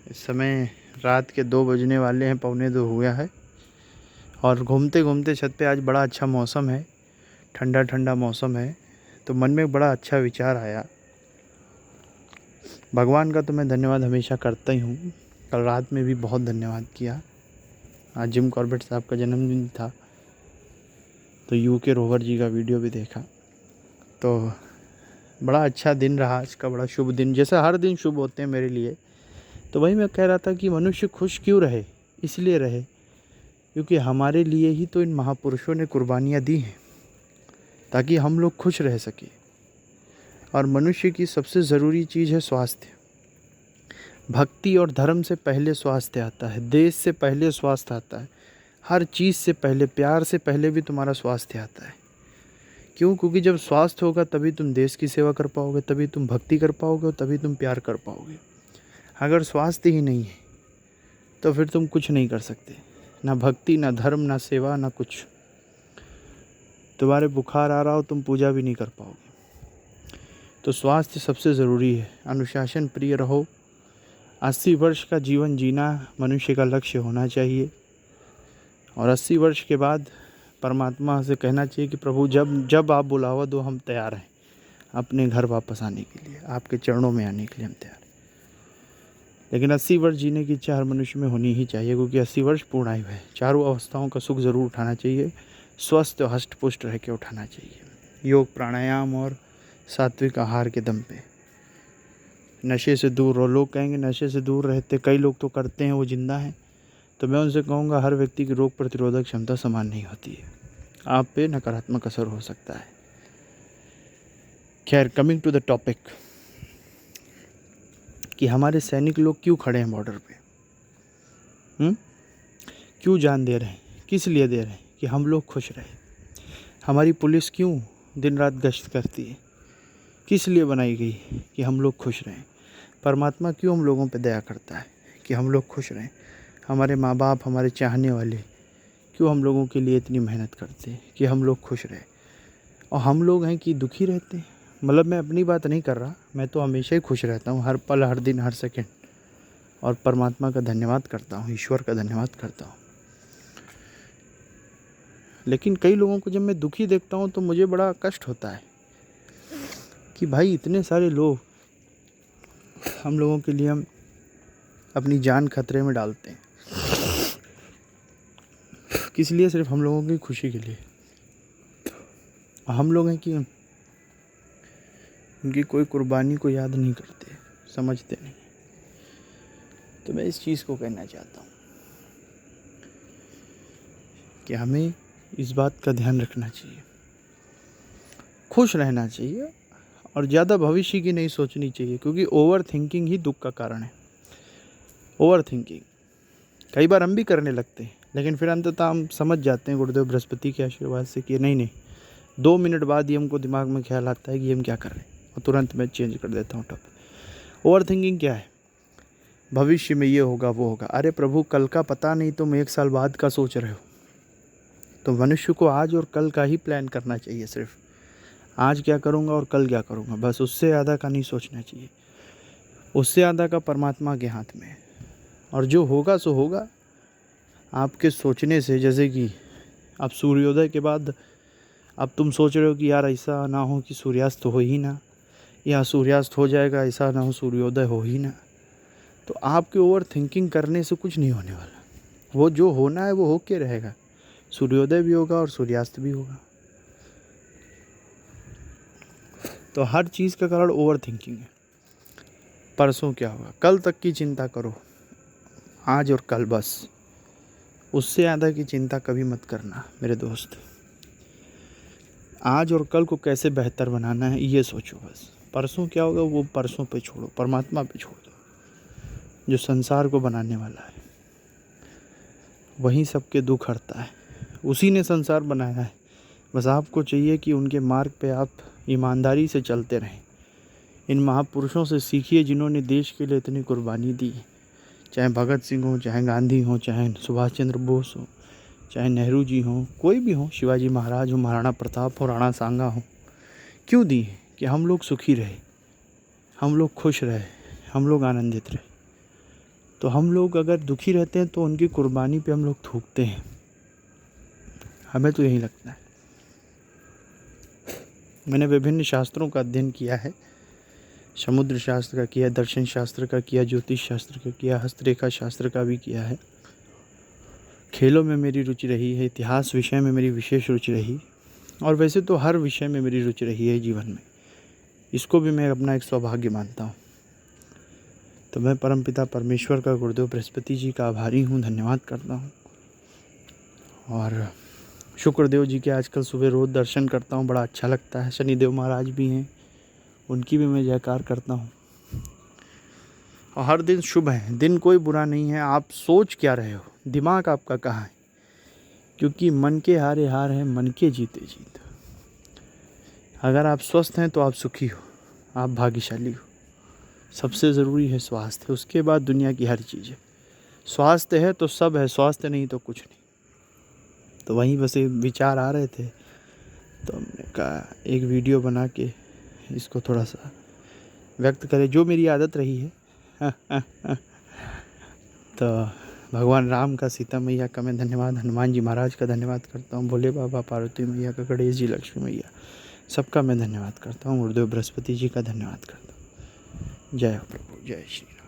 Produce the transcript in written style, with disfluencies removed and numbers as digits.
इस समय रात के 2 बजने वाले हैं, 1:45 हुआ है। और घूमते घूमते छत पे आज बड़ा अच्छा मौसम है, ठंडा ठंडा मौसम है। तो मन में बड़ा अच्छा विचार आया। भगवान का तो मैं धन्यवाद हमेशा करता ही हूँ। कल रात में भी बहुत धन्यवाद किया। आज जिम कॉर्बेट साहब का जन्मदिन था, तो यूके रोवर जी का वीडियो भी देखा। तो बड़ा अच्छा दिन रहा आज का, बड़ा शुभ दिन। जैसे हर दिन शुभ होते हैं मेरे लिए। तो वही मैं कह रहा था कि मनुष्य खुश क्यों रहे। इसलिए रहे क्योंकि हमारे लिए ही तो इन महापुरुषों ने कुर्बानियाँ दी हैं, ताकि हम लोग खुश रह सकें। और मनुष्य की सबसे ज़रूरी चीज़ है स्वास्थ्य। भक्ति और धर्म से पहले स्वास्थ्य आता है, देश से पहले स्वास्थ्य आता है, हर चीज़ से पहले, प्यार से पहले भी तुम्हारा स्वास्थ्य आता है। क्यों? क्योंकि जब स्वास्थ्य होगा तभी तुम देश की सेवा कर पाओगे, तभी तुम भक्ति कर पाओगे और तभी तुम प्यार कर पाओगे। अगर स्वास्थ्य ही नहीं है तो फिर तुम कुछ नहीं कर सकते, ना भक्ति, ना धर्म, ना सेवा, ना कुछ। तुम्हारे बुखार आ रहा हो, तुम पूजा भी नहीं कर पाओगे। तो स्वास्थ्य सबसे ज़रूरी है। अनुशासन प्रिय रहो। 80 वर्ष का जीवन जीना मनुष्य का लक्ष्य होना चाहिए। और 80 वर्ष के बाद परमात्मा से कहना चाहिए कि प्रभु जब आप बुलावा दो, हम तैयार हैं अपने घर वापस आने के लिए, आपके चरणों में आने के लिए हम तैयार हैं। लेकिन 80 वर्ष जीने की इच्छा हर मनुष्य में होनी ही चाहिए, क्योंकि 80 वर्ष पूर्ण आयु है। चारों अवस्थाओं का सुख ज़रूर उठाना चाहिए, स्वस्थ और हष्ट पुष्ट रह के उठाना चाहिए। योग, प्राणायाम और सात्विक आहार के दम पे। नशे से दूर रहो। लोग कहेंगे नशे से दूर रहते, कई लोग तो करते हैं, वो जिंदा हैं। तो मैं उनसे कहूँगा हर व्यक्ति की रोग प्रतिरोधक क्षमता समान नहीं होती है, आप पे नकारात्मक असर हो सकता है। खैर, कमिंग टू द टॉपिक, कि हमारे सैनिक लोग क्यों खड़े हैं बॉर्डर पे, क्यों जान दे रहे हैं, किस लिए दे रहे हैं? कि हम लोग खुश रहे। हमारी पुलिस क्यों दिन रात गश्त करती है, किस लिए बनाई गई? कि हम लोग खुश रहें। परमात्मा क्यों हम लोगों पे दया करता है? कि हम लोग खुश रहें। हमारे माँ बाप, हमारे चाहने वाले क्यों हम लोगों के लिए इतनी मेहनत करते हैं? कि हम लोग खुश रहें। और हम लोग हैं कि दुखी रहते हैं। मतलब मैं अपनी बात नहीं कर रहा, मैं तो हमेशा ही खुश रहता हूँ, हर पल, हर दिन, हर सेकंड। और परमात्मा का धन्यवाद करता हूँ, ईश्वर का धन्यवाद करता हूँ। लेकिन कई लोगों को जब मैं दुखी देखता हूँ तो मुझे बड़ा कष्ट होता है कि भाई इतने सारे लोग, हम लोगों के लिए हम अपनी जान खतरे में डालते हैं। किस लिए? सिर्फ हम लोगों की खुशी के लिए। हम लोग हैं कि उनकी कोई कुर्बानी को याद नहीं करते, समझते नहीं। तो मैं इस चीज़ को कहना चाहता हूँ कि हमें इस बात का ध्यान रखना चाहिए, खुश रहना चाहिए और ज़्यादा भविष्य की नहीं सोचनी चाहिए, क्योंकि ओवर थिंकिंग ही दुख का कारण है। ओवर थिंकिंग कई बार हम भी करने लगते हैं, लेकिन फिर अंततः हम समझ जाते हैं गुरुदेव बृहस्पति के आशीर्वाद से कि नहीं, 2 मिनट बाद ही हमको दिमाग में ख्याल आता है कि हम क्या कर रहे हैं, और तुरंत मैं चेंज कर देता हूँ टॉपिक। ओवर थिंकिंग क्या है? भविष्य में ये होगा, वो होगा। अरे प्रभु, कल का पता नहीं, तुम 1 साल बाद का सोच रहे हो। तो मनुष्य को आज और कल का ही प्लान करना चाहिए। सिर्फ आज क्या करूँगा और कल क्या करूँगा, बस। उससे ज़्यादा का नहीं सोचना चाहिए। उससे ज़्यादा का परमात्मा के हाथ में है, और जो होगा सो होगा। आपके सोचने से, जैसे कि अब सूर्योदय के बाद अब तुम सोच रहे हो कि यार ऐसा ना हो कि सूर्यास्त हो ही ना, या सूर्यास्त हो जाएगा, ऐसा ना हो सूर्योदय हो ही ना। तो आपके ओवर थिंकिंग करने से कुछ नहीं होने वाला। वो जो होना है वो होके रहेगा। सूर्योदय भी होगा और सूर्यास्त भी होगा। तो हर चीज़ का कारण ओवर थिंकिंग है। परसों क्या होगा, कल तक की चिंता करो, आज और कल बस। उससे ज़्यादा की चिंता कभी मत करना मेरे दोस्त। आज और कल को कैसे बेहतर बनाना है ये सोचो बस। परसों क्या होगा वो परसों पे छोड़ो, परमात्मा पे छोड़ दो, जो संसार को बनाने वाला है। वही सबके दुख हरता है, उसी ने संसार बनाया है। बस आपको चाहिए कि उनके मार्ग पे आप ईमानदारी से चलते रहें। इन महापुरुषों से सीखिए जिन्होंने देश के लिए इतनी कुर्बानी दी। चाहे भगत सिंह हो, चाहे गांधी हो, चाहे सुभाष चंद्र बोस हो, चाहे नेहरू जी हों, कोई भी हो, शिवाजी महाराज हो, महाराणा प्रताप हो, राणा सांगा हो। क्यों दी? कि हम लोग सुखी रहे, हम लोग खुश रहे, हम लोग आनंदित रहे। तो हम लोग अगर दुखी रहते हैं तो उनकी कुर्बानी पे हम लोग थूकते हैं, हमें तो यही लगता है। मैंने विभिन्न शास्त्रों का अध्ययन किया है, समुद्र शास्त्र का किया, दर्शन शास्त्र का किया, ज्योतिष शास्त्र का किया, हस्तरेखा शास्त्र का भी किया है। खेलों में मेरी रुचि रही है, इतिहास विषय में मेरी विशेष रुचि रही, और वैसे तो हर विषय में मेरी रुचि रही है जीवन में। इसको भी मैं अपना एक सौभाग्य मानता हूँ। तो मैं परमपिता परमेश्वर का, गुरुदेव बृहस्पति जी का आभारी हूँ, धन्यवाद करता हूँ। और शुक्रदेव जी के आजकल सुबह रोज़ दर्शन करता हूँ, बड़ा अच्छा लगता है। शनिदेव महाराज भी हैं, उनकी भी मैं जयकार करता हूँ। और हर दिन शुभ है, दिन कोई बुरा नहीं है। आप सोच क्या रहे हो, दिमाग आपका कहाँ है, क्योंकि मन के हारे हार है, मन के जीते जीत। अगर आप स्वस्थ हैं तो आप सुखी हो, आप भाग्यशाली हो। सबसे ज़रूरी है स्वास्थ्य, उसके बाद दुनिया की हर चीज़ है। स्वास्थ्य है तो सब है, स्वास्थ्य नहीं तो कुछ नहीं। तो वहीं बस एक विचार आ रहे थे, तो हमने कहा एक वीडियो बना के इसको थोड़ा सा व्यक्त करें, जो मेरी आदत रही है। तो भगवान राम का, सीता मैया का मैं धन्यवाद, हनुमान जी महाराज का धन्यवाद करता हूँ, भोले बाबा, पार्वती मैया का, गणेश जी, लक्ष्मी मैया, सबका मैं धन्यवाद करता हूँ। गुरुदेव बृहस्पति जी का धन्यवाद करता हूँ। जय हो प्रभु, जय श्री राम।